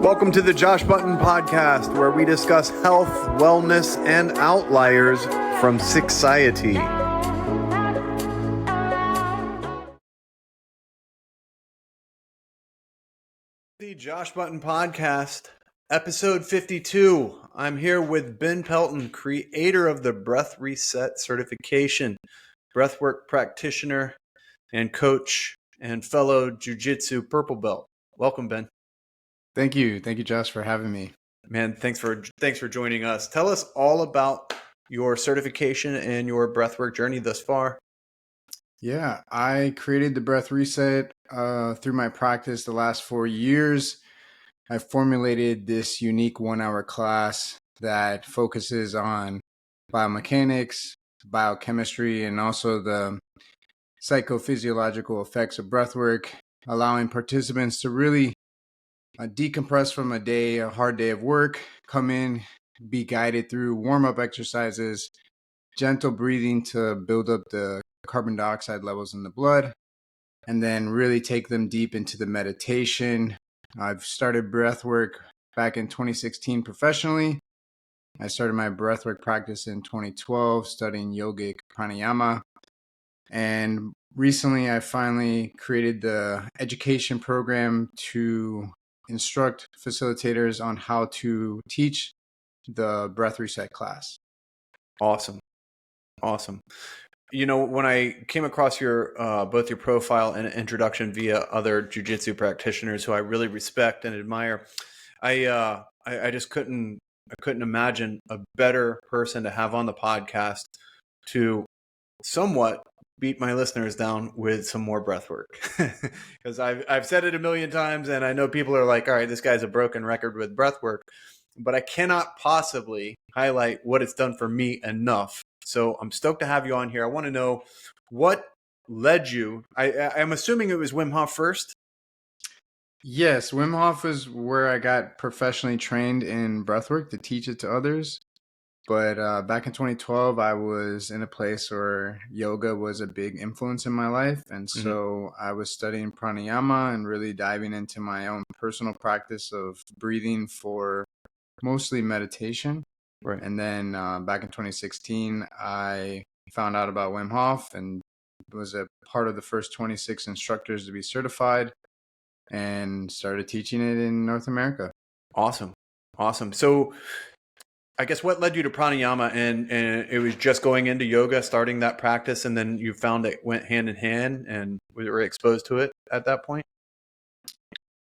Welcome to the Josh Button Podcast, where we discuss health, wellness, and outliers from society. The Josh Button Podcast, episode 52. I'm here with Ben Pelton, creator of the Breath Reset certification, breathwork practitioner, and coach, and fellow jiu-jitsu purple belt. Welcome, Ben. Thank you, Josh, for having me. Man, thanks for joining us. Tell us all about your certification and your breathwork journey thus far. Yeah, I created the Breath Reset through my practice the last 4 years. I formulated this unique 1-hour class that focuses on biomechanics, biochemistry, and also the psychophysiological effects of breathwork, allowing participants to really decompress from a hard day of work, come in, be guided through warm-up exercises, gentle breathing to build up the carbon dioxide levels in the blood, and then really take them deep into the meditation. I've started breathwork back in 2016 professionally. I started my breathwork practice in 2012, studying yogic pranayama. And recently, I finally created the education program to instruct facilitators on how to teach the Breath Reset class. Awesome. You know, when I came across your both your profile and introduction via other jiu-jitsu practitioners who I really respect and admire, I just couldn't imagine a better person to have on the podcast to somewhat beat my listeners down with some more breath work. Because I've said it a million times, and I know people are like, all right, this guy's a broken record with breath work, but I cannot possibly highlight what it's done for me enough. So I'm stoked to have you on here. I want to know what led you. I'm assuming it was Wim Hof first. Yes, Wim Hof is where I got professionally trained in breathwork to teach it to others. But back in 2012, I was in a place where yoga was a big influence in my life. And so I was studying pranayama and really diving into my own personal practice of breathing for mostly meditation. Right. And then back in 2016, I found out about Wim Hof and was a part of the first 26 instructors to be certified and started teaching it in North America. Awesome. So I guess what led you to pranayama, and it was just going into yoga, starting that practice, and then you found it went hand in hand and were exposed to it at that point?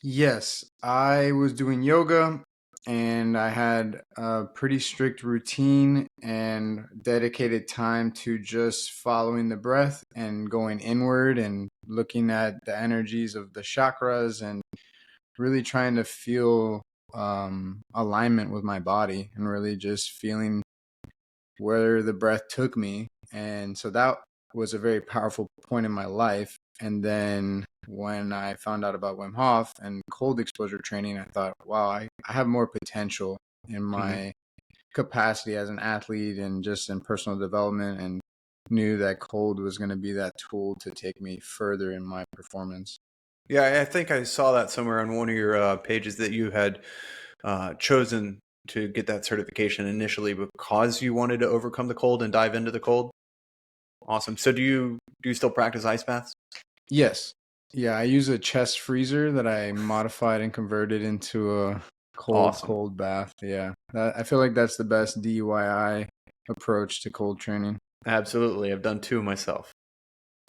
Yes, I was doing yoga and I had a pretty strict routine and dedicated time to just following the breath and going inward and looking at the energies of the chakras and really trying to feel alignment with my body and really just feeling where the breath took me. And so that was a very powerful point in my life. And then when I found out about Wim Hof and cold exposure training, I thought, wow, I have more potential in my capacity as an athlete and just in personal development, and knew that cold was going to be that tool to take me further in my performance. Yeah, I think I saw that somewhere on one of your pages that you had chosen to get that certification initially because you wanted to overcome the cold and dive into the cold. Awesome. So do you still practice ice baths? Yes. Yeah, I use a chest freezer that I modified and converted into a cold bath. Yeah. I feel like that's the best DIY approach to cold training. Absolutely. I've done two myself.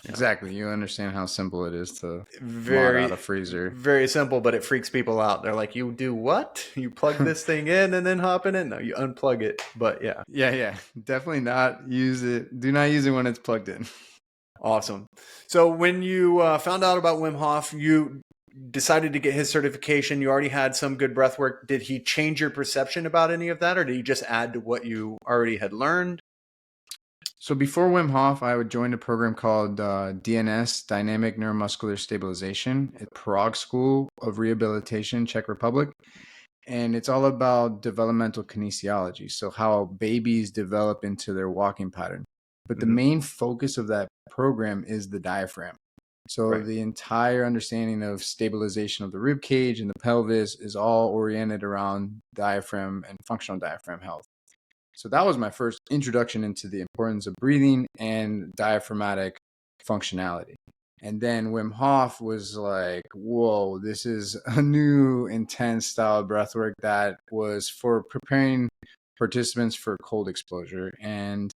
Exactly. You understand how simple it is to mod out a freezer. Very simple, but it freaks people out. They're like, you do what? You plug this thing in and then hop in it? No, you unplug it. But yeah. Yeah. Definitely not use it. Do not use it when it's plugged in. Awesome. So when you found out about Wim Hof, you decided to get his certification. You already had some good breath work. Did he change your perception about any of that, or did he just add to what you already had learned? So before Wim Hof, I would join a program called DNS, Dynamic Neuromuscular Stabilization, at Prague School of Rehabilitation, Czech Republic. And it's all about developmental kinesiology, so how babies develop into their walking pattern. But the main focus of that program is the diaphragm. So Right. the entire understanding of stabilization of the rib cage and the pelvis is all oriented around diaphragm and functional diaphragm health. So that was my first introduction into the importance of breathing and diaphragmatic functionality. And then Wim Hof was like, whoa, this is a new intense style of breath work that was for preparing participants for cold exposure. And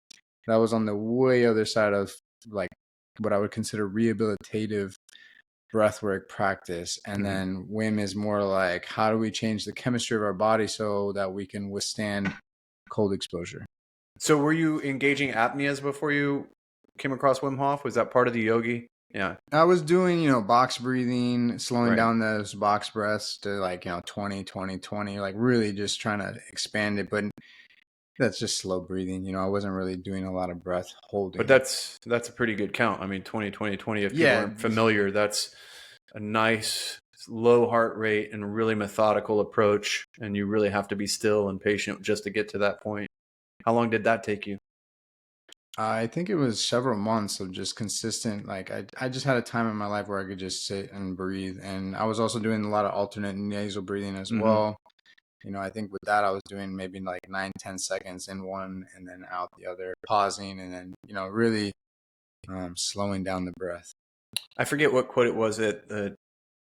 that was on the way other side of like what I would consider rehabilitative breathwork practice. And Mhm. then Wim is more like, how do we change the chemistry of our body so that we can withstand cold exposure? So were you engaging apneas before you came across Wim Hof? Was that part of the yogi? Yeah. I was doing, box breathing, slowing Right. down those box breaths to like, 20, 20, 20, like really just trying to expand it. But that's just slow breathing. I wasn't really doing a lot of breath But holding. that's a pretty good count. I mean, 20, 20, 20. If people Yeah. aren't familiar, that's a nice low heart rate and really methodical approach. And you really have to be still and patient just to get to that point. How long did that take you? I think it was several months of just consistent, like I just had a time in my life where I could just sit and breathe. And I was also doing a lot of alternate nasal breathing as Hmm. well. I think with that, I was doing maybe like 9, 10 seconds in one and then out the other, pausing and then, really slowing down the breath. I forget what quote it was that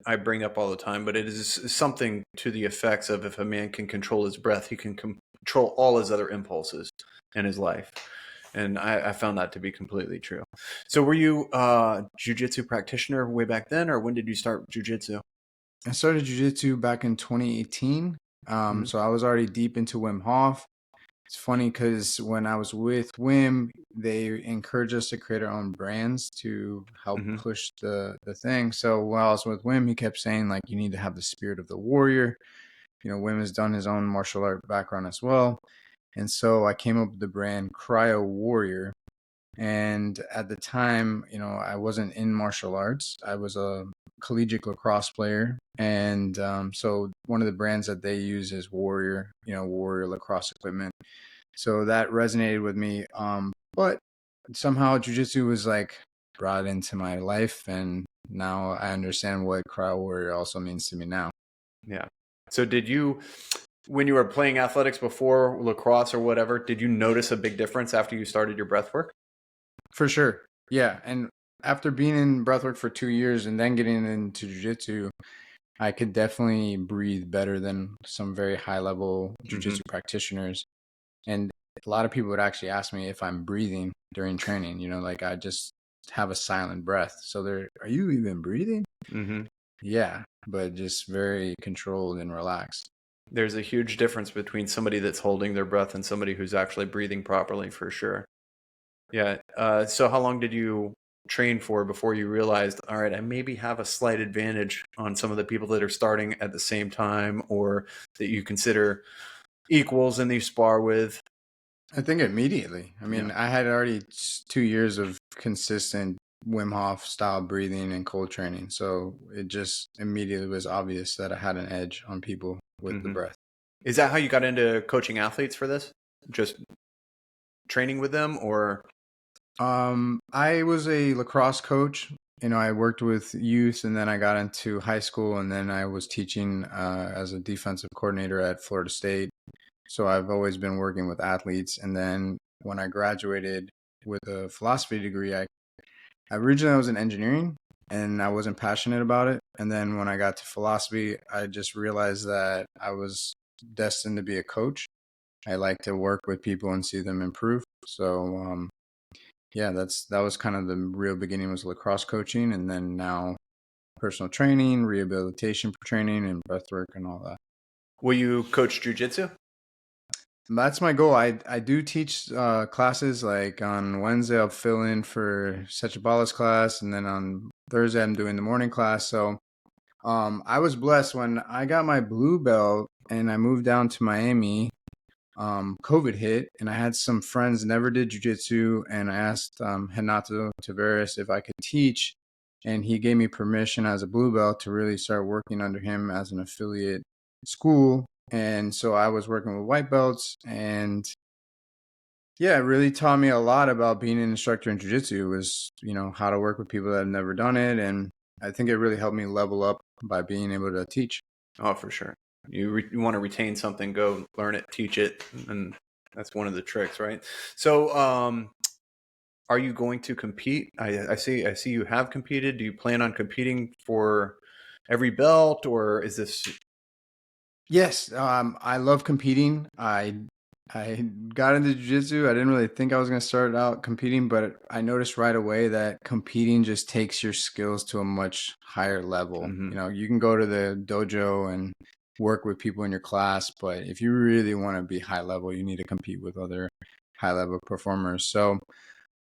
I bring up all the time, but it is something to the effects of if a man can control his breath, he can control all his other impulses in his life. And I found that to be completely true. So were you a jujitsu practitioner way back then, or when did you start jujitsu? I started jujitsu back in 2018. Hmm. So I was already deep into Wim Hof. It's funny because when I was with Wim, they encouraged us to create our own brands to help Hmm. push the thing. So while I was with Wim, he kept saying like you need to have the spirit of the warrior. Wim has done his own martial art background as well. And so I came up with the brand Cryo Warrior. And at the time, I wasn't in martial arts. I was a collegiate lacrosse player. And so one of the brands that they use is Warrior, Warrior lacrosse equipment. So that resonated with me. But somehow jujitsu was like brought into my life. And now I understand what Cryo Warrior also means to me now. Yeah. So did you, when you were playing athletics before lacrosse or whatever, did you notice a big difference after you started your breath work? For sure. Yeah. And after being in breathwork for 2 years and then getting into jujitsu, I could definitely breathe better than some very high level Hmm. jujitsu practitioners. And a lot of people would actually ask me if I'm breathing during training, like I just have a silent breath. So are you even breathing? Hmm. Yeah, but just very controlled and relaxed. There's a huge difference between somebody that's holding their breath and somebody who's actually breathing properly, for sure. Yeah. So how long did you train for before you realized, all right, I maybe have a slight advantage on some of the people that are starting at the same time or that you consider equals and you spar with? I think immediately. I Yeah. mean, I had already 2 years of consistent Wim Hof style breathing and cold training. So it just immediately was obvious that I had an edge on people with the Hmm. breath. Is that how you got into coaching athletes for this? Just training with them or? I was a lacrosse coach. I worked with youth and then I got into high school and then I was teaching as a defensive coordinator at Florida State. So I've always been working with athletes. And then when I graduated with a philosophy degree, originally I was in engineering and I wasn't passionate about it. And then when I got to philosophy, I just realized that I was destined to be a coach. I like to work with people and see them improve. So yeah, that was kind of the real beginning was lacrosse coaching, and then now personal training, rehabilitation training, and breathwork and all that. Will you coach jujitsu? That's my goal. I do teach classes. Like on Wednesday, I'll fill in for Sechabala's class, and then on Thursday, I'm doing the morning class. So I was blessed when I got my blue belt and I moved down to Miami. COVID hit, and I had some friends never did jujitsu, and I asked Renato Tavares if I could teach, and he gave me permission as a blue belt to really start working under him as an affiliate school. And so I was working with white belts, and Yeah, it really taught me a lot about being an instructor in jiu-jitsu. It was, how to work with people that have never done it. And I think it really helped me level up by being able to teach. Oh, for sure. You want to retain something, go learn it, teach it, and that's one of the tricks, right? So, are you going to compete? I see you have competed. Do you plan on competing for every belt, or is this? Yes, I love competing. I got into jiu-jitsu. I didn't really think I was going to start out competing, but I noticed right away that competing just takes your skills to a much higher level. Mhm. You can go to the dojo and work with people in your class, but if you really want to be high level, you need to compete with other high level performers. So,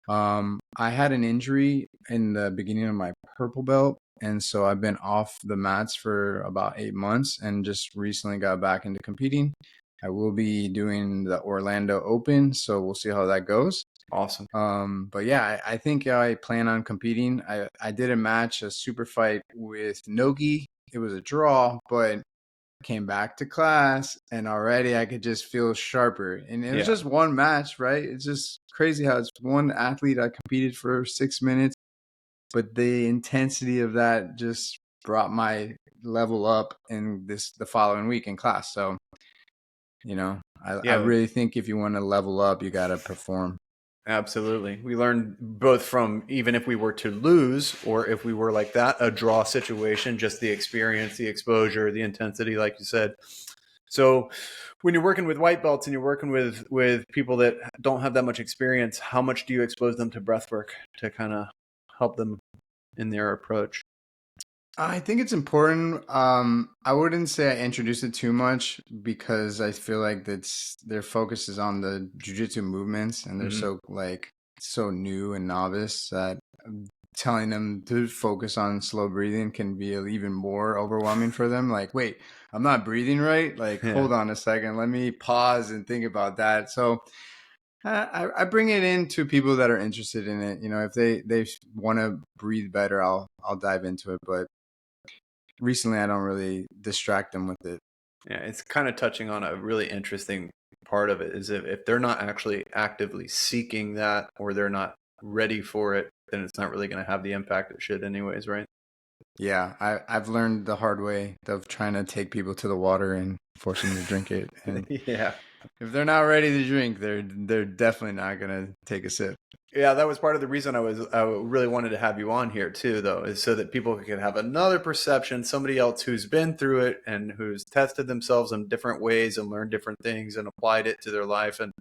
I had an injury in the beginning of my purple belt, and so I've been off the mats for about 8 months and just recently got back into competing. I will be doing the Orlando Open, so we'll see how that goes. Awesome. But yeah, I think I plan on competing. I did a match, a super fight with Nogi. It was a draw, but came back to class and already I could just feel sharper. And it was Yeah. just one match, right? It's just crazy how it's one athlete. I competed for 6 minutes, but the intensity of that just brought my level up in the following week in class. So, I Yeah. really think if you want to level up, you got to perform. Absolutely. We learn both from, even if we were to lose or if we were like that, a draw situation, just the experience, the exposure, the intensity, like you said. So when you're working with white belts and you're working with people that don't have that much experience, how much do you expose them to breath work to kind of help them in their approach? I think it's important. I wouldn't say I introduce it too much because I feel like that's their focus is on the jujitsu movements and they're Hmm. so new and novice that telling them to focus on slow breathing can be even more overwhelming for them. Like, wait, I'm not breathing right. Like, Yeah. hold on a second. Let me pause and think about that. So I bring it in to people that are interested in it. If they want to breathe better, I'll dive into it. But recently I don't really distract them with it. Yeah. It's kind of touching on a really interesting part of it is if they're not actually actively seeking that or they're not ready for it, then it's not really going to have the impact it should anyways, right? Yeah, I've learned the hard way of trying to take people to the water and force them to drink it. And Yeah. if they're not ready to drink, they're definitely not gonna take a sip. Yeah, that was part of the reason I really wanted to have you on here too, though, is so that people could have another perception, somebody else who's been through it and who's tested themselves in different ways and learned different things and applied it to their life. And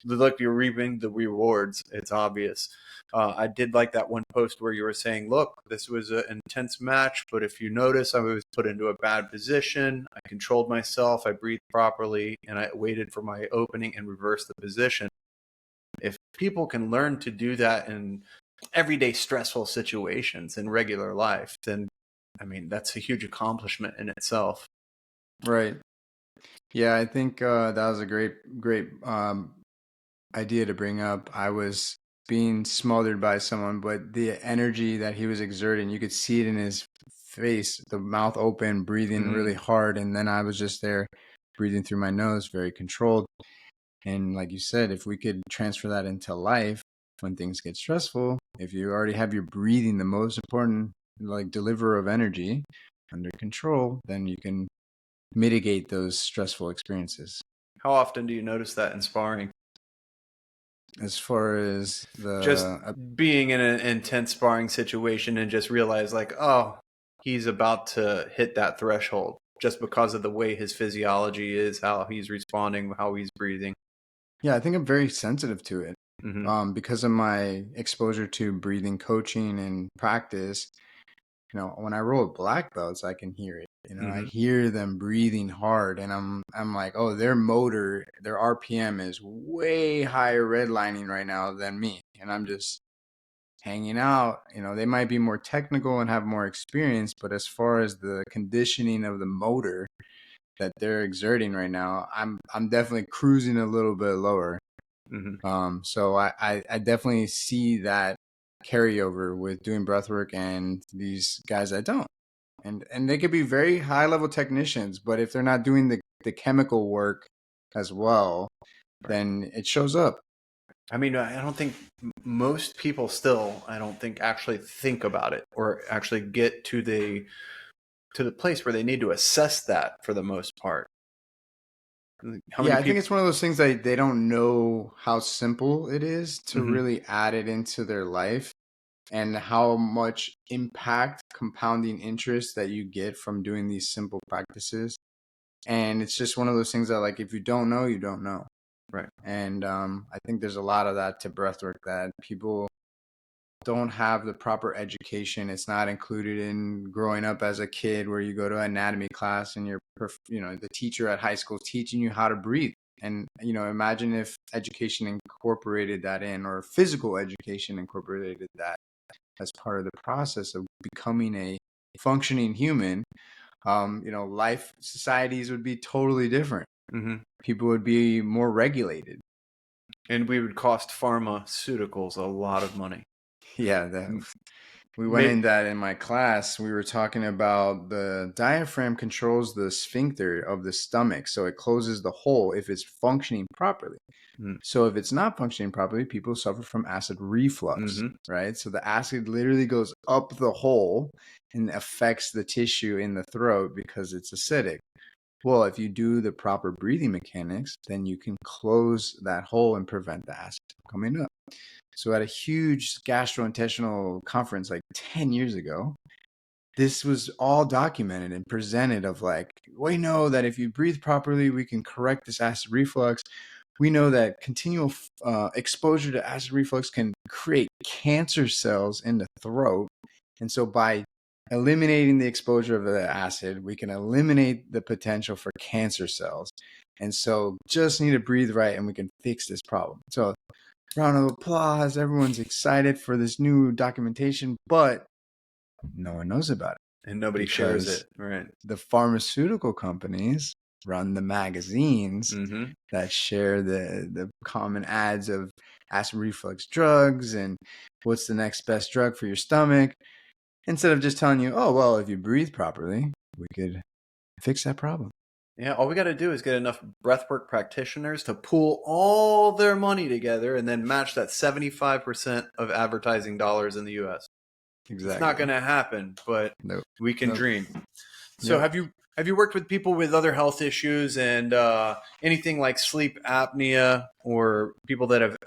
look, you're reaping the rewards. It's obvious. I did like that one post where you were saying, look, this was an intense match, but if you notice, I was put into a bad position. I controlled myself. I breathed properly and I waited for my opening and reversed the position. If people can learn to do that in everyday stressful situations in regular life, then I mean, that's a huge accomplishment in itself. Right. Yeah, I think that was a great idea to bring up. I was being smothered by someone, but the energy that he was exerting, you could see it in his face, the mouth open, breathing really Mm, hard, and then I was just there breathing through my nose, very controlled. And like you said, if we could transfer that into life when things get stressful, if you already have your breathing, the most important like deliverer of energy under control, then you can mitigate those stressful experiences. how often do you notice that in sparring? As far as Just the being in an intense sparring situation and just realize, like, oh, he's about to hit that threshold just because of the way his physiology is, how he's responding, how he's breathing. yeah, I think I'm very sensitive to it. Hmm. Because of my exposure to breathing coaching and practice, when I roll with black belts, I can hear it. I Hmm. hear them breathing hard, and I'm like, oh, their motor, their RPM is way higher redlining right now than me, and I'm just hanging out. They might be more technical and have more experience, but as far as the conditioning of the motor that they're exerting right now, I'm definitely cruising a little bit lower. Hmm. So I definitely see that carryover with doing breath work and these guys that don't. And they could be very high level technicians, but if they're not doing the chemical work as well, Right. then it shows up. I mean, I don't think most people still, I don't think actually think about it or actually get to the place where they need to assess that for the most part. How Yeah, many I think people? it's one of those things that they don't know how simple it is to Hmm. really add it into their life and how much impact compounding interest that you get from doing these simple practices. And it's just one of those things that, like, if you don't know, you don't know. Right. And I think there's a lot of that to breathwork that people don't have the proper education. It's not included in growing up as a kid where you go to anatomy class and the teacher at high school is teaching you how to breathe. And, imagine if education incorporated that in, or physical education incorporated that as part of the process of becoming a functioning human. Life societies would be totally different. Hmm. People would be more regulated. And we would cost pharmaceuticals a lot of money. Yeah, that we went Maybe. in that in my class. We were talking about the diaphragm controls the sphincter of the stomach, so it closes the hole if it's functioning properly. So if it's not functioning properly, people suffer from acid reflux, Mm-hmm. right? So the acid literally goes up the hole and affects the tissue in the throat because it's acidic. Well, if you do the proper breathing mechanics, then you can close that hole and prevent the acid from coming up. So at a huge gastrointestinal conference like 10 years ago, this was all documented and presented of like, we know that if you breathe properly, we can correct this acid reflux. We know that continual exposure to acid reflux can create cancer cells in the throat. And so by eliminating the exposure of the acid, we can eliminate the potential for cancer cells. And so just need to breathe right and we can fix this problem. So round of applause. Everyone's excited for this new documentation, but no one knows about it And nobody shares because it. Right. the pharmaceutical companies run the magazines Mm-hmm. that share the common ads of acid reflux drugs and what's the next best drug for your stomach, instead of just telling you, oh, well, if you breathe properly, we could fix that problem. Yeah, all we got to do is get enough breathwork practitioners to pool all their money together and then match that 75% of advertising dollars in the US. It's not Exactly. going to happen, but Nope. we can Nope. dream. So Yep. have you worked with people with other health issues and anything like sleep apnea or people that have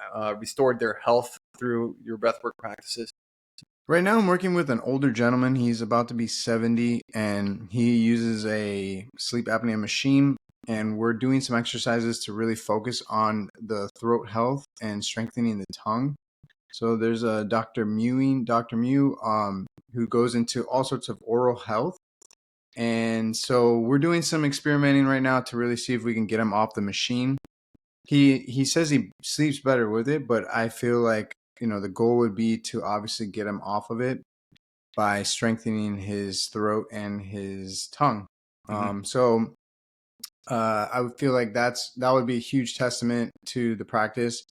restored their health through your breathwork practices? Right now, I'm working with an older gentleman. He's about to be 70, and he uses a sleep apnea machine. And we're doing some exercises to really focus on the throat health and strengthening the tongue. So there's a Dr. Mew, who goes into all sorts of oral health. And so we're doing some experimenting right now to really see if we can get him off the machine. He says he sleeps better with it, but I feel like, the goal would be to obviously get him off of it by strengthening his throat and his tongue. Mm-hmm. I would feel like that would be a huge testament to the practice.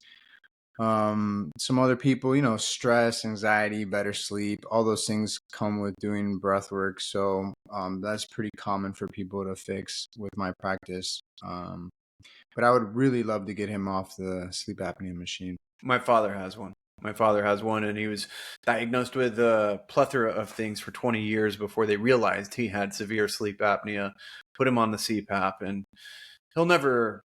Some other people, stress, anxiety, better sleep, all those things come with doing breath work. So that's pretty common for people to fix with my practice. But I would really love to get him off the sleep apnea machine. My father has one. My father has one, and he was diagnosed with a plethora of things for 20 years before they realized he had severe sleep apnea, put him on the CPAP, and he'll never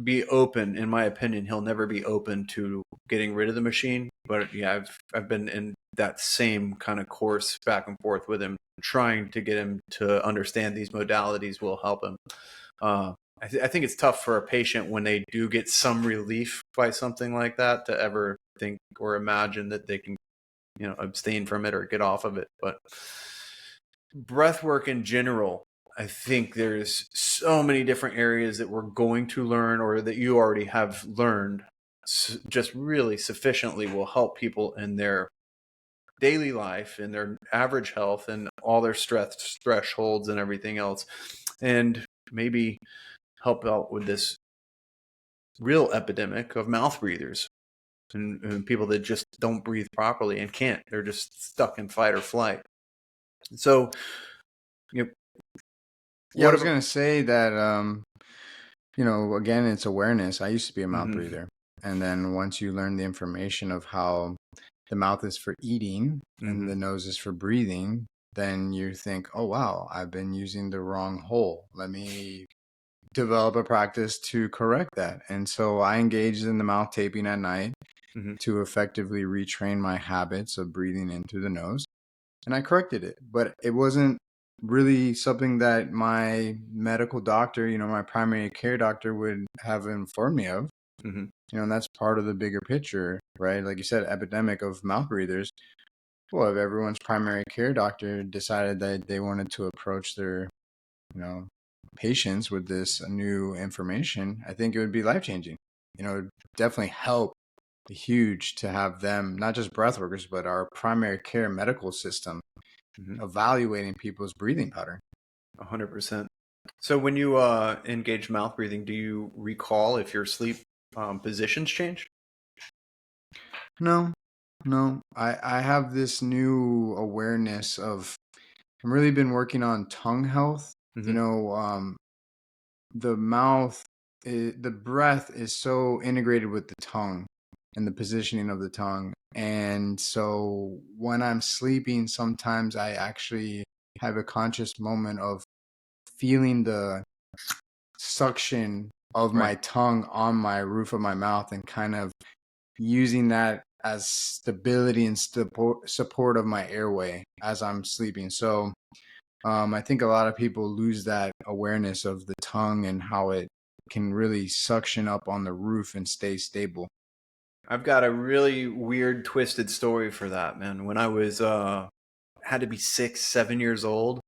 be open, in my opinion, he'll never be open to getting rid of the machine. But yeah, I've been in that same kind of course back and forth with him, trying to get him to understand these modalities will help him. I think it's tough for a patient when they do get some relief by something like that to ever think or imagine that they can, abstain from it or get off of it. But breath work in general, I think there's so many different areas that we're going to learn or that you already have learned just really sufficiently will help people in their daily life, in their average health, and all their stress thresholds and everything else. And maybe help out with this real epidemic of mouth breathers and people that just don't breathe properly and can't. They're just stuck in fight or flight. So, you know, Yeah, I what was about? gonna say that again, it's awareness. I used to be a mouth Mhm. breather. And then once you learn the information of how the mouth is for eating and Mm-hmm. the nose is for breathing, then you think, oh, wow, I've been using the wrong hole. Let me develop a practice to correct that. And so I engaged in the mouth taping at night Mm-hmm. to effectively retrain my habits of breathing in through the nose. And I corrected it. But it wasn't really something that my medical doctor, my primary care doctor would have informed me of. Mm-hmm. And that's part of the bigger picture, right? Like you said, epidemic of mouth breathers. Well, if everyone's primary care doctor decided that they wanted to approach their, patients with this new information, I think it would be life changing. It would definitely help huge to have them, not just breath workers, but our primary care medical system Mm-hmm. evaluating people's breathing pattern. 100%. So when you engage mouth breathing, do you recall if your sleep positions change? No, no. I have this new awareness of, I've really been working on tongue health. Mm-hmm. The mouth, the breath is so integrated with the tongue and the positioning of the tongue. And so when I'm sleeping, sometimes I actually have a conscious moment of feeling the suction of Right. my tongue on my roof of my mouth and kind of using that as stability and support of my airway as I'm sleeping. So I think a lot of people lose that awareness of the tongue and how it can really suction up on the roof and stay stable. I've got a really weird, twisted story for that, man. When I was had to be 6, 7 years old,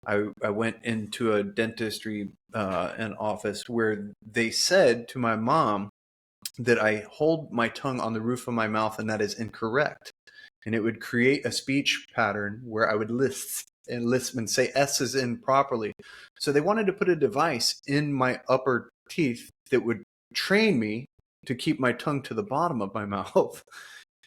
I went into a dentistry an office where they said to my mom that I hold my tongue on the roof of my mouth, and that is incorrect. And it would create a speech pattern where I would lisp and say S's improperly. So they wanted to put a device in my upper teeth that would train me to keep my tongue to the bottom of my mouth.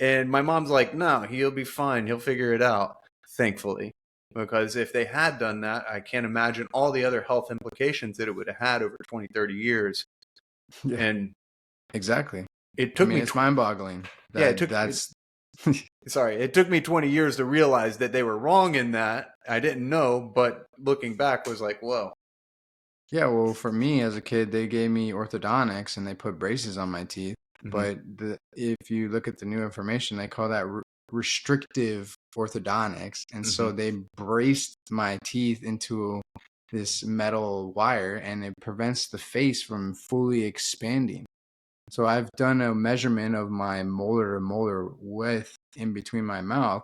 And my mom's like, no, he'll be fine. He'll figure it out, thankfully. Because if they had done that, I can't imagine all the other health implications that it would have had over 20, 30 years. Yeah, And exactly. it I took mean, me, it's mind-boggling yeah, that's it took me 20 years to realize that they were wrong in that. I didn't know, but looking back was like, whoa. yeah. Well, for me as a kid, they gave me orthodontics and they put braces on my teeth. Mm-hmm. But if you look at the new information, they call that restrictive orthodontics, and Mm-hmm. so they braced my teeth into this metal wire, and it prevents the face from fully expanding. So I've done a measurement of my molar to molar width in between my mouth,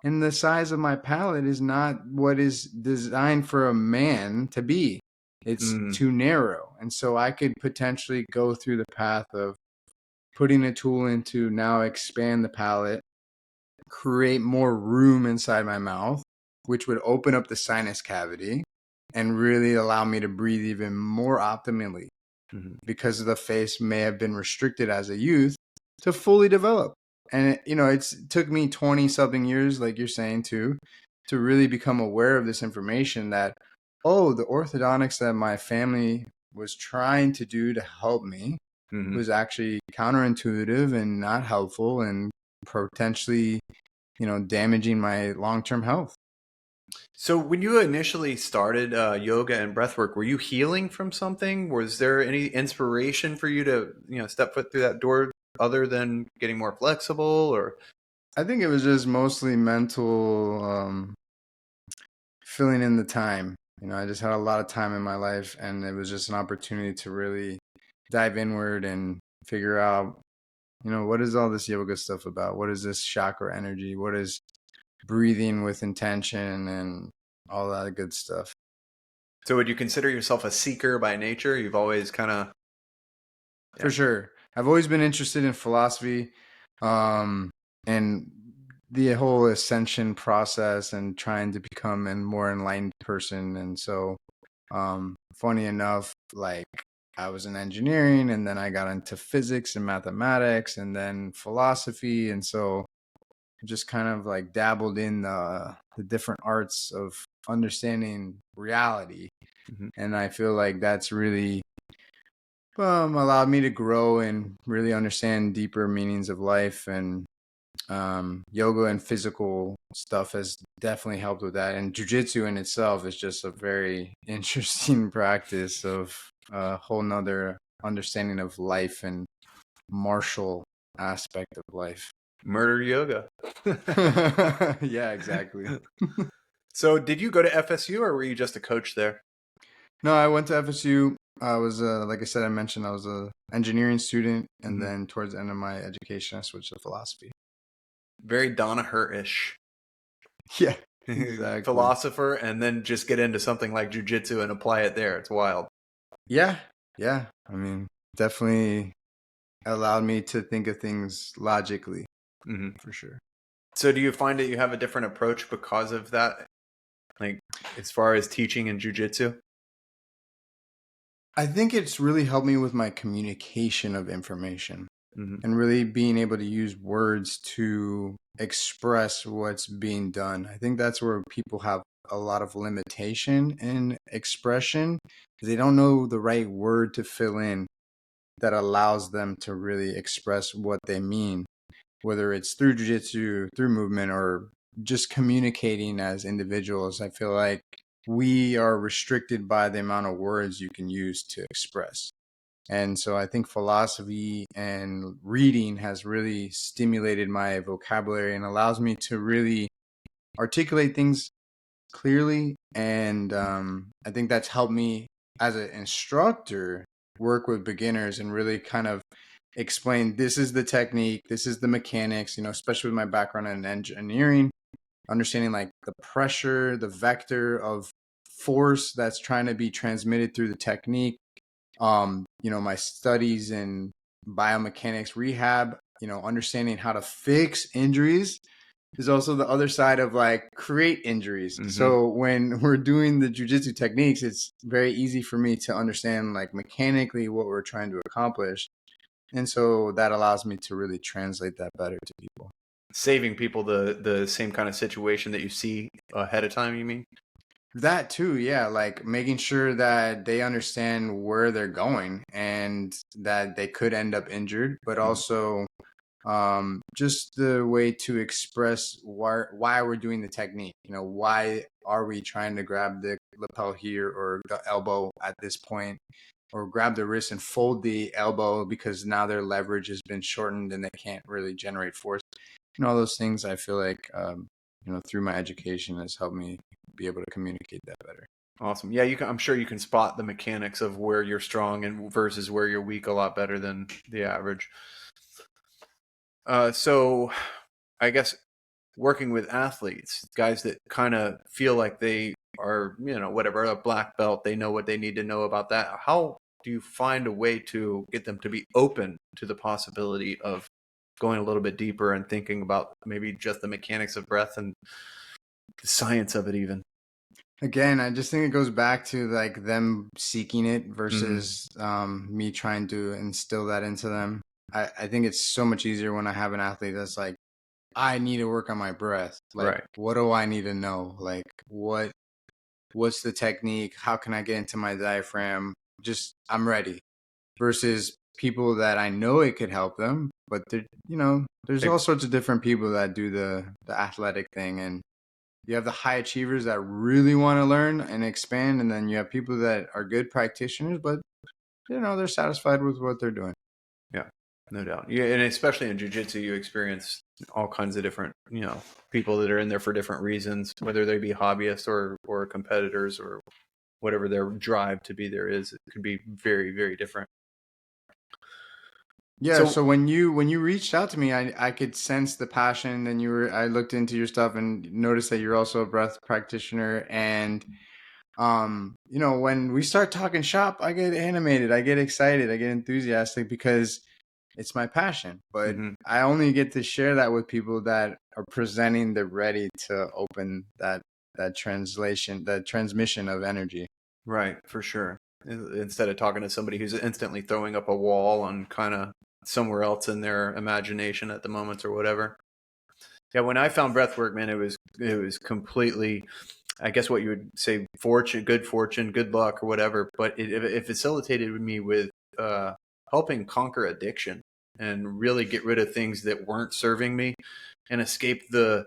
and the size of my palate is not what is designed for a man to be. It's Mm-hmm. too narrow. And so I could potentially go through the path of putting a tool in to now expand the palate, create more room inside my mouth, which would open up the sinus cavity and really allow me to breathe even more optimally Mm-hmm. because the face may have been restricted as a youth to fully develop. And it took me 20 something years, like you're saying too, to really become aware of this information that, oh, the orthodontics that my family was trying to do to help me Mm-hmm. was actually counterintuitive and not helpful and potentially, damaging my long-term health. So when you initially started yoga and breathwork, were you healing from something? Was there any inspiration for you to, step foot through that door other than getting more flexible or? I think it was just mostly mental, filling in the time. I just had a lot of time in my life, and it was just an opportunity to really dive inward and figure out, what is all this yoga stuff about? What is this chakra energy? What is breathing with intention and all that good stuff? So would you consider yourself a seeker by nature? You've always kind of, For yeah. sure. I've always been interested in philosophy, um, and the whole ascension process and trying to become a more enlightened person. And so, funny enough, like I was in engineering and then I got into physics and mathematics and then philosophy. And so I just kind of like dabbled in the different arts of understanding reality. Mhm. And I feel like that's really allowed me to grow and really understand deeper meanings of life. And yoga and physical stuff has definitely helped with that. And jujitsu in itself is just a very interesting practice of a whole nother understanding of life and martial aspect of life. Murder yoga. Yeah, exactly. So did you go to FSU or were you just a coach there? No, I went to FSU. I was, like I said, I mentioned I was a engineering student, and Mhm. then towards the end of my education, I switched to philosophy. Very Danaher-ish. Yeah, exactly. Philosopher, and then just get into something like jujitsu and apply it there. It's wild. Yeah, yeah. I mean, definitely allowed me to think of things logically, Hmm. for sure. So do you find that you have a different approach because of that? Like as far as teaching in jujitsu? I think it's really helped me with my communication of information Hmm. and really being able to use words to express what's being done. I think that's where people have a lot of limitation in expression. They don't know the right word to fill in that allows them to really express what they mean, whether it's through jujitsu, through movement, or just communicating as individuals. I feel like we are restricted by the amount of words you can use to express. And so I think philosophy and reading has really stimulated my vocabulary and allows me to really articulate things clearly. And I think that's helped me as an instructor work with beginners and really kind of explain this is the technique, this is the mechanics, especially with my background in engineering, understanding like the pressure, the vector of force that's trying to be transmitted through the technique. My studies in biomechanics, rehab, understanding how to fix injuries is also the other side of like create injuries. Hmm. So when we're doing the jujitsu techniques, it's very easy for me to understand like mechanically what we're trying to accomplish. And so that allows me to really translate that better to people. Saving people the same kind of situation that you see ahead of time, you mean? That too, yeah, like making sure that they understand where they're going and that they could end up injured, but Mhm. also just the way to express why we're doing the technique. Why are we trying to grab the lapel here or the elbow at this point, or grab the wrist and fold the elbow because now their leverage has been shortened and they can't really generate force. All those things I feel like through my education has helped me be able to communicate that better. Awesome. Yeah, I'm sure you can spot the mechanics of where you're strong and versus where you're weak a lot better than the average. So I guess working with athletes, guys that kind of feel like they are, whatever, a black belt, they know what they need to know about that. How do you find a way to get them to be open to the possibility of going a little bit deeper and thinking about maybe just the mechanics of breath and the science of it even? Again, I just think it goes back to like them seeking it Hmm. versus me trying to instill that into them. I think it's so much easier when I have an athlete that's like, I need to work on my breath. Like, Right. what do I need to know? Like, what's the technique? How can I get into my diaphragm? Just I'm ready. Versus people that I know it could help them, but there's They- all sorts of different people that do the athletic thing, and you have the high achievers that really want to learn and expand, and then you have people that are good practitioners, but they're satisfied with what they're doing. Yeah, no doubt. Yeah, and especially in jiu-jitsu, you experience all kinds of different, people that are in there for different reasons, whether they be hobbyists or competitors or whatever their drive to be there is. It could be very, very different. Yeah, So, so when you reached out to me, I could sense the passion, and I looked into your stuff and noticed that you're also a breath practitioner. And when we start talking shop, I get animated, I get excited, I get enthusiastic because it's my passion. But mhm, I only get to share that with people that are presenting the ready to open that translation, that transmission of energy. right, for sure. Instead of talking to somebody who's instantly throwing up a wall on kind of somewhere else in their imagination at the moment or whatever. Yeah, when I found breathwork, man, it was completely, I guess what you would say, fortune, good luck, or whatever. But it facilitated me with helping conquer addiction and really get rid of things that weren't serving me and escape the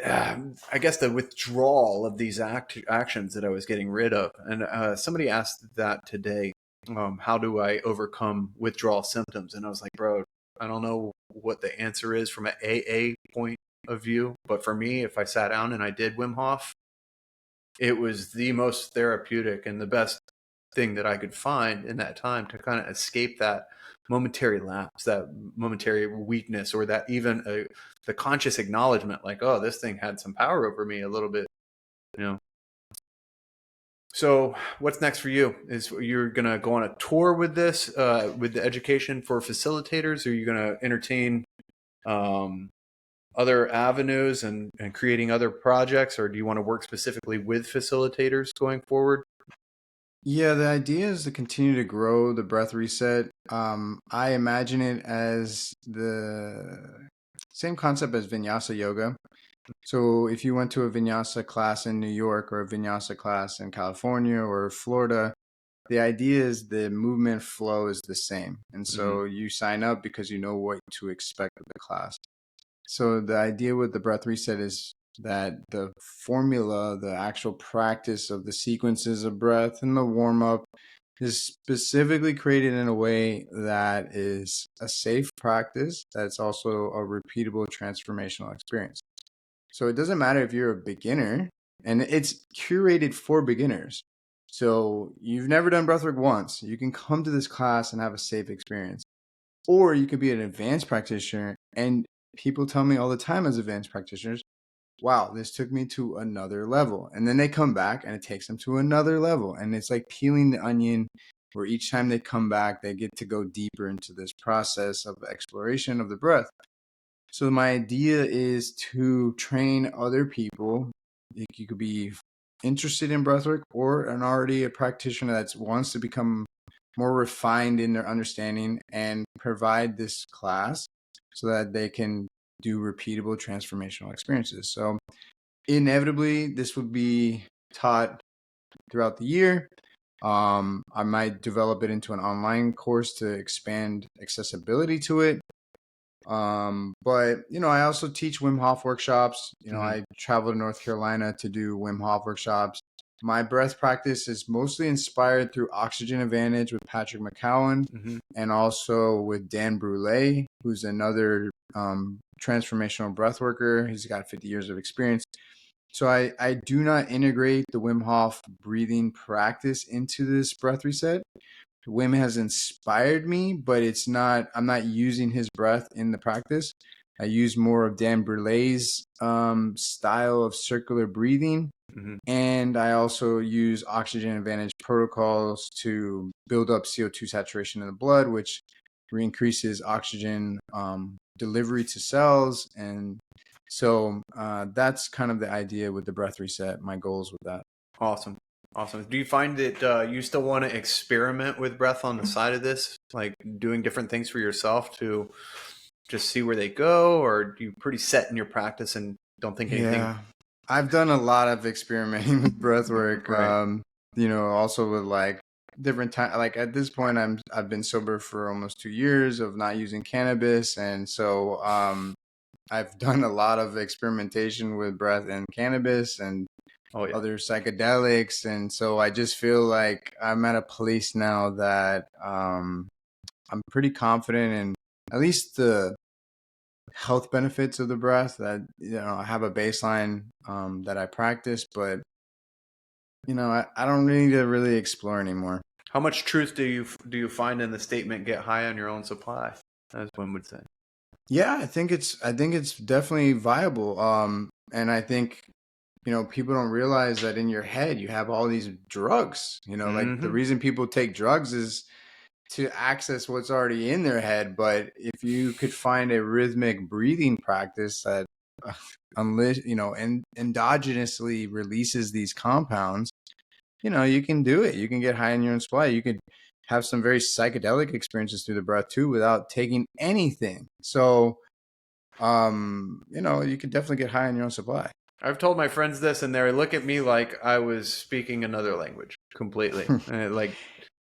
I guess the withdrawal of these actions that I was getting rid of. And somebody asked that today. How do I overcome withdrawal symptoms? And I was like, bro, I don't know what the answer is from an AA point of view. But for me, if I sat down and I did Wim Hof, it was the most therapeutic and the best thing that I could find in that time to kind of escape that momentary lapse, that momentary weakness, or that even the conscious acknowledgement, like, oh, this thing had some power over me a little bit, you know. So what's next for you? Is you're going to go on a tour with this, with the education for facilitators? Or are you going to entertain other avenues and creating other projects? Or do you want to work specifically with facilitators going forward? Yeah, the idea is to continue to grow the breath reset. I imagine it as the same concept as vinyasa yoga. So if you went to a vinyasa class in New York or a vinyasa class in California or Florida, the idea is the movement flow is the same. And so you sign up because you know what to expect of the class. So the idea with the breath reset is that the formula, the actual practice of the sequences of breath and the warm up is specifically created in a way that is a safe practice that's also a repeatable transformational experience. So it doesn't matter if you're a beginner, and it's curated for beginners. So you've never done breathwork once, you can come to this class and have a safe experience. Or you could be an advanced practitioner, and people tell me all the time as advanced practitioners, wow, this took me to another level. And then they come back and it takes them to another level. And it's like peeling the onion, where each time they come back, they get to go deeper into this process of exploration of the breath. So my idea is to train other people. You could be interested in breathwork or already a practitioner that wants to become more refined in their understanding and provide this class so that they can do repeatable transformational experiences. So inevitably, this would be taught throughout the year. I might develop it into an online course to expand accessibility to it. But I also teach Wim Hof workshops. I travel to North Carolina to do Wim Hof workshops. My breath practice is mostly inspired through Oxygen Advantage with Patrick McCowan and also with Dan Brule, who's another transformational breath worker. He's got 50 years of experience. So I do not integrate the Wim Hof breathing practice into this breath reset. Wim has inspired me, but I'm not using his breath in the practice. I use more of Dan Brule's style of circular breathing. And I also use Oxygen Advantage protocols to build up CO2 saturation in the blood, which increases oxygen delivery to cells. And so that's kind of the idea with the breath reset, my goals with that. Awesome. Do you find that you still want to experiment with breath on the side of this, like doing different things for yourself to just see where they go, or are you pretty set in your practice and don't think anything? Yeah, I've done a lot of experimenting with breath work. Right. Also with like different time. Like at this point, I've been sober for almost 2 years of not using cannabis, and so I've done a lot of experimentation with breath and cannabis and other psychedelics. And so I just feel like I'm at a place now that I'm pretty confident in at least the health benefits of the breath, that I have a baseline that I practice, but I don't need to really explore anymore. How much truth do you find in the statement "get high on your own supply," as one would say? Yeah, I think it's definitely viable. And I think people don't realize that in your head you have all these drugs. Like the reason people take drugs is to access what's already in their head. But if you could find a rhythmic breathing practice that endogenously releases these compounds, you can do it. You can get high in your own supply. You could have some very psychedelic experiences through the breath too without taking anything. So you could definitely get high in your own supply. I've told my friends this, and they look at me like I was speaking another language completely. Like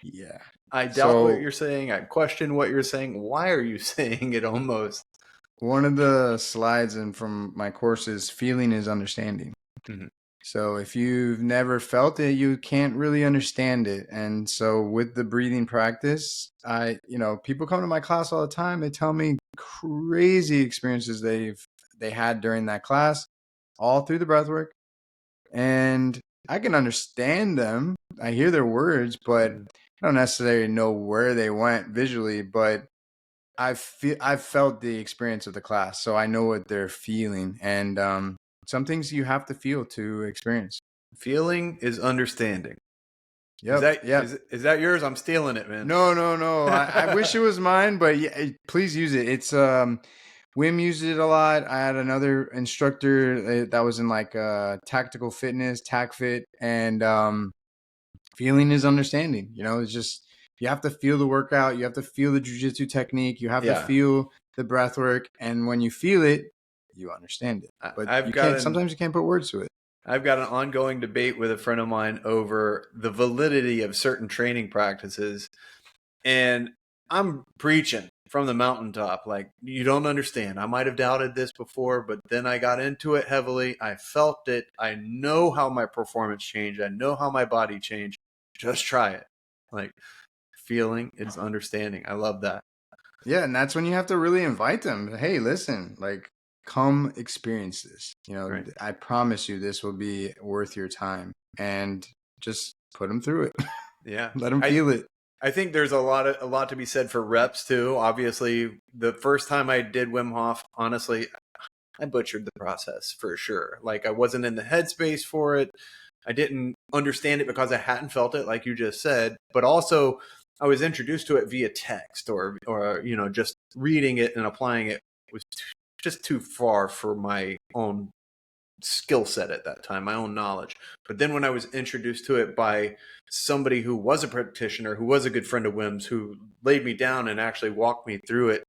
Yeah. I doubt what So you're saying. I question what you're saying. Why are you saying it almost? one of the slides and from my course is feeling is understanding. Mhm. So if you've never felt it, you can't really understand it. And so with the breathing practice, people come to my class all the time. They tell me crazy experiences they had during that class, all through the breath work. And I can understand them. I hear their words, but Mhm. I don't necessarily know where they went visually, but I've felt the experience of the class, so I know what they're feeling. And some things you have to feel to experience. Feeling is understanding. Is Yep, that yep. is that yours? I'm stealing it, man. No, no, no. I wish it was mine, but yeah, please use it. It's Wim used it a lot. I had another instructor that was in like tactical fitness, tac fit, and feeling is understanding. It's just you have to feel the workout, you have to feel the jujitsu technique, you have to Yeah. feel the breath work, and when you feel it, you understand it. But I've you got can't. an Sometimes you can't put words to it. I've got an ongoing debate with a friend of mine over the validity of certain training practices. And I'm preaching from the mountaintop. Like, you don't understand. I might have doubted this before, but then I got into it heavily. I felt it. I know how my performance changed. I know how my body changed. Just try it. Like, feeling is understanding. I love that. Yeah, and that's when you have to really invite them. Hey, listen, like, come experience this. Right. I promise you, this will be worth your time, and just put them through it. Yeah. Let them I feel it. I think there's a lot to be said for reps too. Obviously, the first time I did Wim Hof, honestly, I butchered the process for sure. Like, I wasn't in the headspace for it. I didn't understand it because I hadn't felt it, like you just said. But also, I was introduced to it via text or just reading it and applying it was just too far for my own skill set at that time, my own knowledge. But then when I was introduced to it by somebody who was a practitioner, who was a good friend of Wim's, who laid me down and actually walked me through it,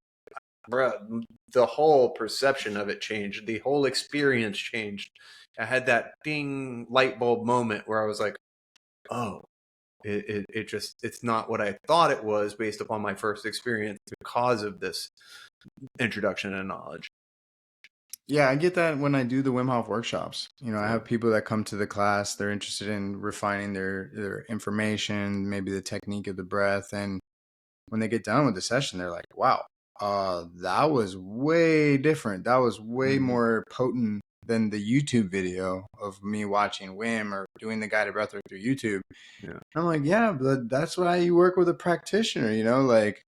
bruh, the whole perception of it changed. The whole experience changed. I had that ding light bulb moment where I was like, oh, it's not what I thought it was based upon my first experience because of this introduction and knowledge. Yeah, I get that when I do the Wim Hof workshops. I Yeah. have people that come to the class, they're interested in refining their information, maybe the technique of the breath. And when they get done with the session, they're like, wow, that was way different. That was way Mm-hmm. more potent than the YouTube video of me watching Wim or doing the guided breathwork through YouTube. Yeah. I'm like, yeah, but that's why you work with a practitioner, like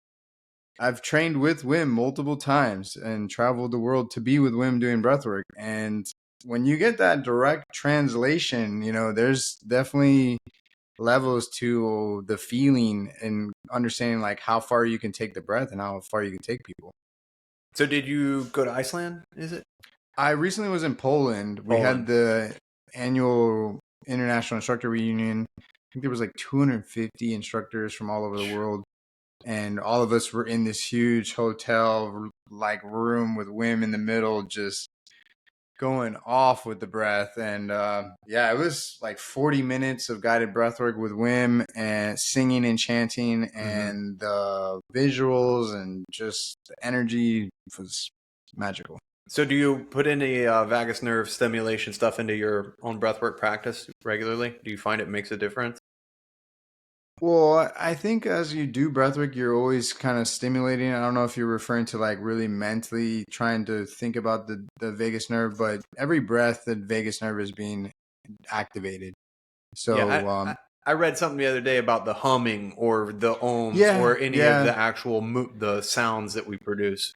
I've trained with Wim multiple times and traveled the world to be with Wim doing breathwork. And when you get that direct translation, there's definitely levels to the feeling and understanding like how far you can take the breath and how far you can take people. So did you go to Iceland? Is it I recently was in Poland. We had Poland? the annual international instructor reunion. I think there was like 250 instructors from all over the world. And all of us were in this huge hotel like room with Wim in the middle, just going off with the breath. And yeah, it was like 40 minutes of guided breathwork with Wim and singing and chanting, Mm-hmm. and the visuals and just the energy was magical. So do you put any vagus nerve stimulation stuff into your own breathwork practice regularly? Do you find it makes a difference? Well, I think as you do breathwork, you're always kind of stimulating. I don't know if you're referring to like really mentally trying to think about the vagus nerve, but every breath, the vagus nerve is being activated. Yeah, So, I read something the other day about the humming or the ohms yeah, or any of yeah. the actual the sounds that we produce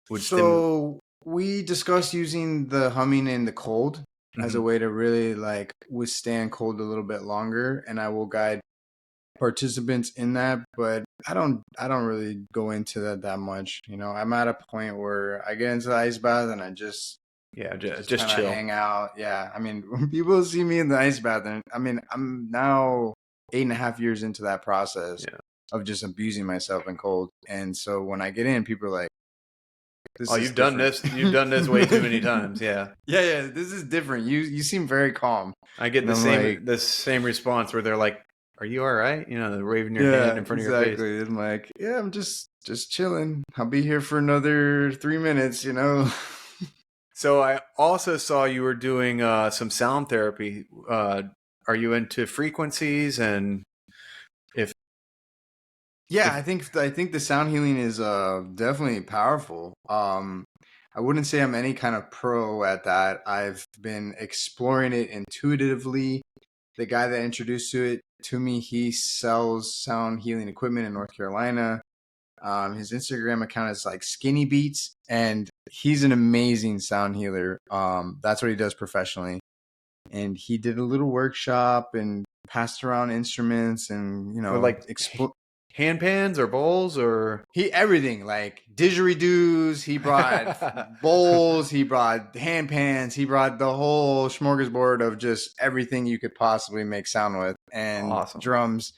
would stimulate. So we discussed using the humming in the cold as a Mm-hmm. way to really like withstand cold a little bit longer, and I will guide participants in that, but I don't really go into that much. I'm at a point where I get into the ice bath and I Yeah, just just kind of chill. hang out. Yeah, I mean, when people see me in the ice bath, and I mean, I'm now 8.5 years into that process Yeah. of just abusing myself in cold, and so when I get in, people are like, Oh, "This is you've done different." this. You've done this way too many times. Yeah. Yeah, yeah, this is different. You seem very calm, I get and I'm like, the same response where they're like, are you all right? You know, waving your hand Yeah, in front of your face. exactly. I'm like, yeah, I'm just chilling. I'll be here for another 3 minutes, you know. So I also saw you were doing some sound therapy. Are you into frequencies? And if Yeah, if I think the sound healing is definitely powerful. I wouldn't say I'm any kind of pro at that. I've been exploring it intuitively. The guy that introduced it to me, he sells sound healing equipment in North Carolina. His Instagram account is like Skinny Beats, and he's an amazing sound healer. That's what he does professionally. And he did a little workshop and passed around instruments and with like hand pans or bowls or he everything like didgeridoos. He brought bowls. He brought hand pans. He brought the whole smorgasbord of just everything you could possibly make sound with, and awesome. drums.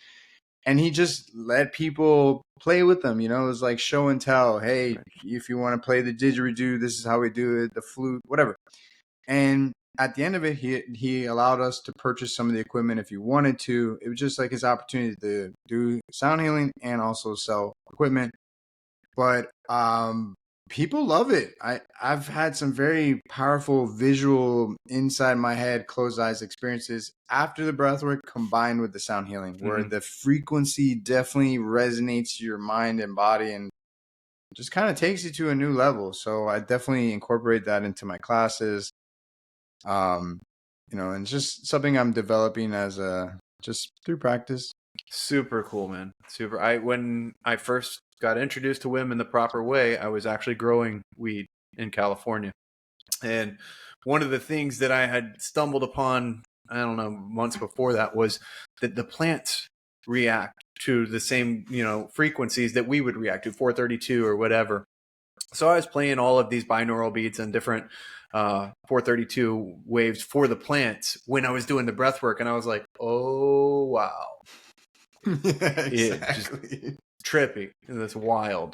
And he just let people play with them. You know, it was like show and tell. Hey, if you want to play the didgeridoo, this is how we do it. The flute, whatever. And at the end of it, he allowed us to purchase some of the equipment if you wanted to. It was just like his opportunity to do sound healing and also sell equipment. But people love it. I've had some very powerful visual inside my head closed eyes experiences after the breathwork combined with the sound healing, where the frequency definitely resonates your mind and body and just kind of takes you to a new level. So I definitely incorporate that into my classes. um and it's just something I'm developing as a just through practice. Super cool, man. Super. When I first got introduced to Wim in the proper way, I was actually growing weed in California. And one of the things that I had stumbled upon, I don't know, months before that was that the plants react to the same, frequencies that we would react to, 432 or whatever. So I was playing all of these binaural beats and different 432 waves for the plants when I was doing the breath work. And I was like, oh, wow. Yeah, It just exactly. trippy. That's wild.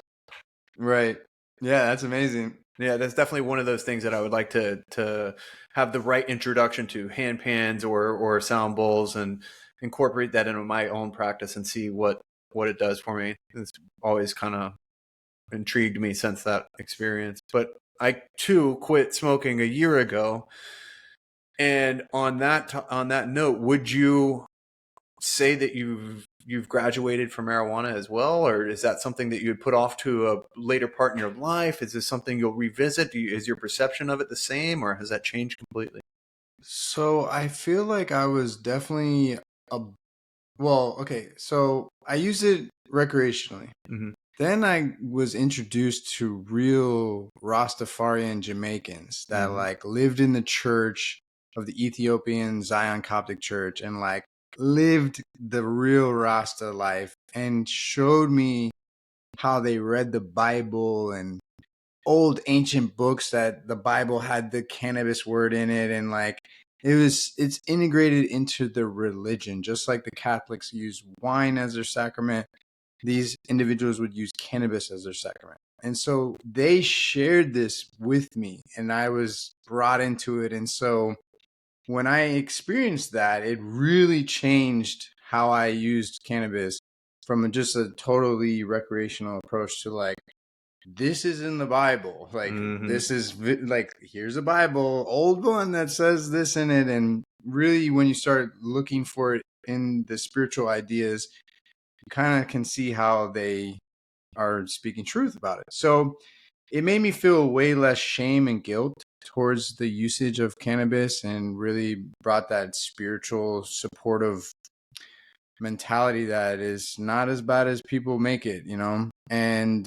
Right. Yeah, that's amazing. Yeah, that's definitely one of those things that I would like to have the right introduction to, hand pans or sound bowls, and incorporate that into my own practice and see what it does for me. It's always kind of intrigued me since that experience. But I too quit smoking a year ago. And on that note, would you say that you've graduated from marijuana as well, or is that something that you would put off to a later part in your life? Is this something you'll revisit? Is your perception of it the same, or has that changed completely? So I feel like I was definitely a well, okay, so I used it recreationally. Mm-hmm. Then I was introduced to real Rastafarian Jamaicans that Mm-hmm. like lived in the church of the Ethiopian Zion Coptic Church and like lived the real Rasta life and showed me how they read the Bible and old ancient books that the Bible had the cannabis word in it, and like it's integrated into the religion just like the Catholics use wine as their sacrament. These individuals would use cannabis as their sacrament. And so they shared this with me and I was brought into it. And so when I experienced that, it really changed how I used cannabis from just a totally recreational approach to like, this is in the Bible. Like, Mm-hmm. this is like, here's a Bible, old one that says this in it. And really, when you start looking for it in the spiritual ideas, you kind of can see how they are speaking truth about it. So it made me feel way less shame and guilt towards the usage of cannabis and really brought that spiritual supportive mentality that is not as bad as people make it. And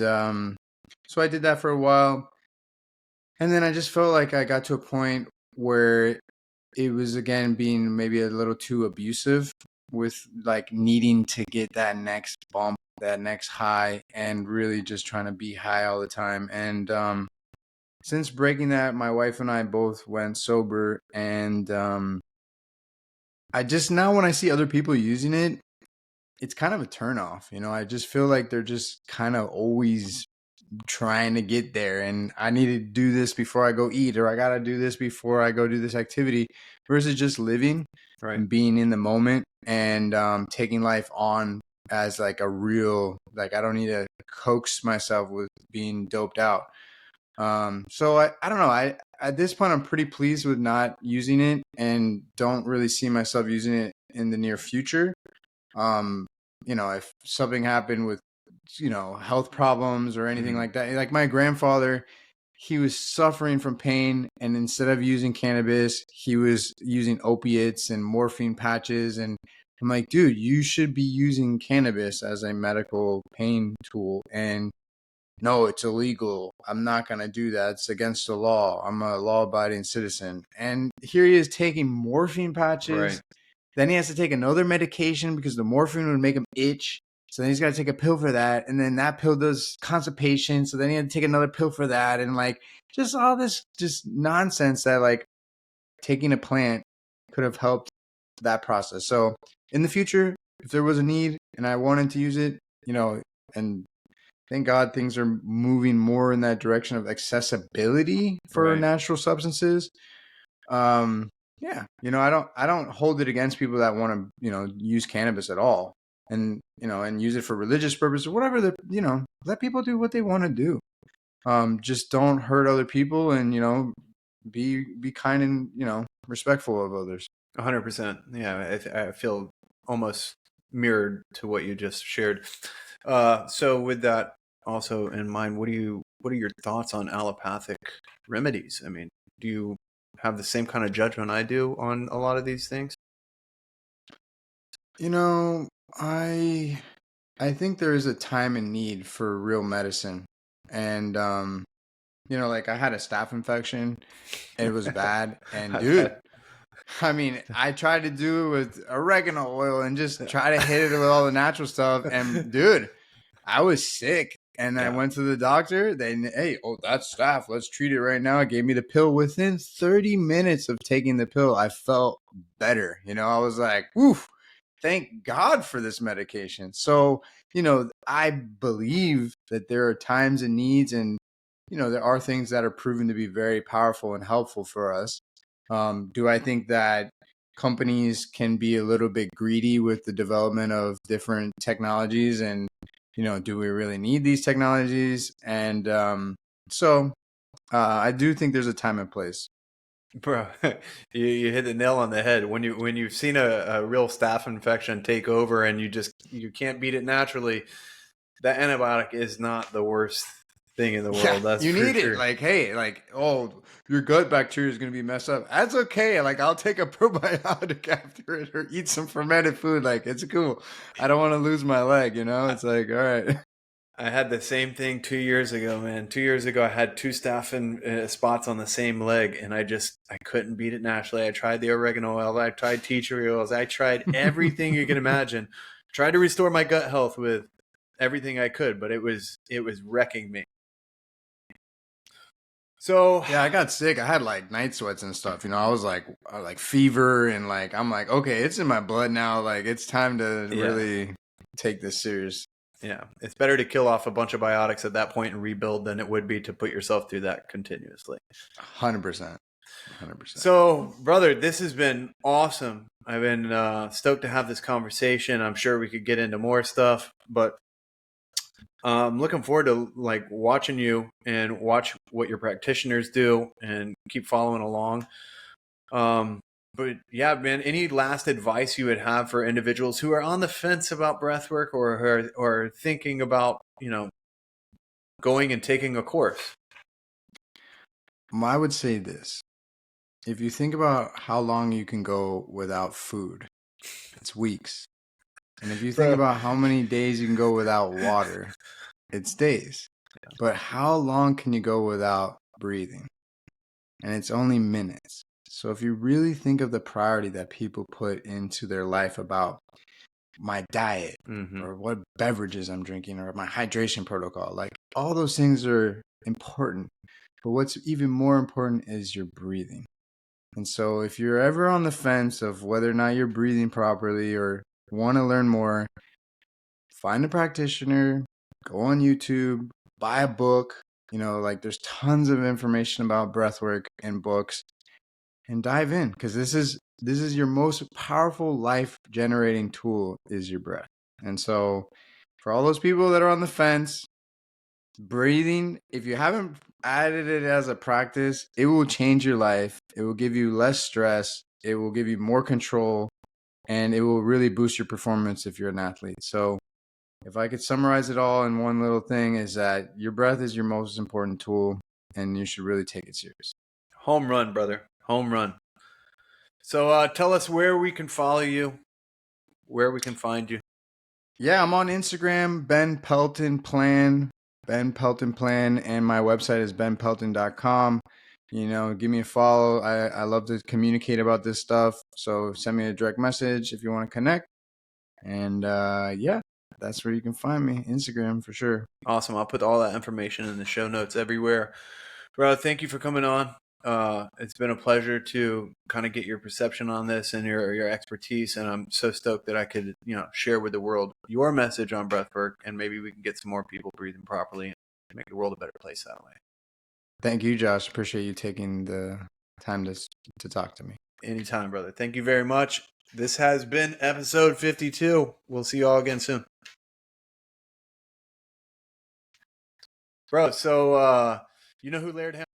so I did that for a while. And then I just felt like I got to a point where it was again being maybe a little too abusive with like needing to get that next bump, that next high, and really just trying to be high all the time. And since breaking that, my wife and I both went sober, and I just now when I see other people using it, it's kind of a turnoff. I just feel like they're just kind of always trying to get there, and I need to do this before I go eat, or I got to do this before I go do this activity, versus just living Right. and being in the moment, and taking life on as like a real, like I don't need to coax myself with being doped out. So I don't know. I At this point I'm pretty pleased with not using it, and don't really see myself using it in the near future. Um, if something happened with, health problems or anything Mm. like that, like my grandfather, he was suffering from pain, and instead of using cannabis, he was using opiates and morphine patches. And I'm like, dude, you should be using cannabis as a medical pain tool. And no, it's illegal. I'm not going to do that. It's against the law. I'm a law abiding citizen. And here he is taking morphine patches. Right. Then he has to take another medication because the morphine would make him itch. So then he's got to take a pill for that. And then that pill does constipation. So then he had to take another pill for that. And like just all this just nonsense that like taking a plant could have helped that process. So in the future, if there was a need and I wanted to use it, and thank God things are moving more in that direction of accessibility for Right. natural substances. Yeah, I don't hold it against people that want to, use cannabis at all, and and use it for religious purposes or whatever. Let people do what they want to do. Just don't hurt other people, and be kind and respectful of others. 100%. Yeah, I feel almost mirrored to what you just shared. So with that also in mind, what are your thoughts on allopathic remedies? I mean, do you have the same kind of judgment I do on a lot of these things? You know, I think there is a time and need for real medicine, and like I had a staph infection. It was bad, and I've dude, had, I mean, I tried to do it with oregano oil and just try to hit it with all the natural stuff. And dude, I was sick. And I yeah, went to the doctor. Hey, oh, that's staph. Let's treat it right now. Gave me the pill. Within 30 minutes of taking the pill, I felt better. I was like, woof, thank God for this medication. So, I believe that there are times and needs, and, there are things that are proven to be very powerful and helpful for us. Do I think that companies can be a little bit greedy with the development of different technologies? And, do we really need these technologies? And so I do think there's a time and place. bro, you hit the nail on the head. When you've seen a real staph infection take over and you can't beat it naturally, that antibiotic is not the worst thing in the Yeah, world. That's you for need it. sure. Like, hey, like, oh, your gut bacteria is going to be messed up. That's okay. Like, I'll take a probiotic after it, or eat some fermented food. Like, it's cool. I don't want to lose my leg, It's like, all right. I had the same thing 2 years ago, man. 2 years ago, I had two staph spots on the same leg, and I couldn't beat it naturally. I tried the oregano oil, I tried tea tree oils, I tried everything you can imagine. Tried to restore my gut health with everything I could, but it was wrecking me. So, Yeah, I got sick. I had like night sweats and stuff. I was like fever, and like I'm like, okay, it's in my blood now. Like it's time to yeah, really take this serious. yeah, it's better to kill off a bunch of biotics at that point and rebuild than it would be to put yourself through that continuously. 100%. 100%. So, brother, this has been awesome. I've been stoked to have this conversation. I'm sure we could get into more stuff, but I'm looking forward to like watching you and watch what your practitioners do and keep following along. Um, but yeah, man, any last advice you would have for individuals who are on the fence about breathwork or thinking about going and taking a course? I would say this: if you think about how long you can go without food, it's weeks. And if you think Bro, about how many days you can go without water, it's days. But how long can you go without breathing? And it's only minutes. So if you really think of the priority that people put into their life about my diet, mm-hmm. or what beverages I'm drinking, or my hydration protocol, like all those things are important. But what's even more important is your breathing. And so if you're ever on the fence of whether or not you're breathing properly or want to learn more, find a practitioner, go on YouTube, buy a book. Like there's tons of information about breathwork and books, and dive in, because this is your most powerful life generating tool is your breath. And so for all those people that are on the fence, breathing, if you haven't added it as a practice, it will change your life. It will give you less stress. It will give you more control, and it will really boost your performance if you're an athlete. So if I could summarize it all in one little thing, is that your breath is your most important tool, and you should really take it serious. Home run, brother. Home run. So tell us where we can follow you, where we can find you. Yeah, I'm on Instagram, Ben Pelton Plan, Ben Pelton Plan, and my website is benpelton.com. Give me a follow. I love to communicate about this stuff. So send me a direct message if you want to connect. And yeah, that's where you can find me. Instagram for sure. Awesome. I'll put all that information in the show notes everywhere. Bro, thank you for coming on. It's been a pleasure to kind of get your perception on this and your expertise, and I'm so stoked that I could share with the world your message on breathwork, and maybe we can get some more people breathing properly and make the world a better place that way. Thank you, Josh. Appreciate you taking the time to talk to me. Anytime, brother. Thank you very much. This has been episode 52. We'll see you all again soon. Bro, so you know who Laird Hamilton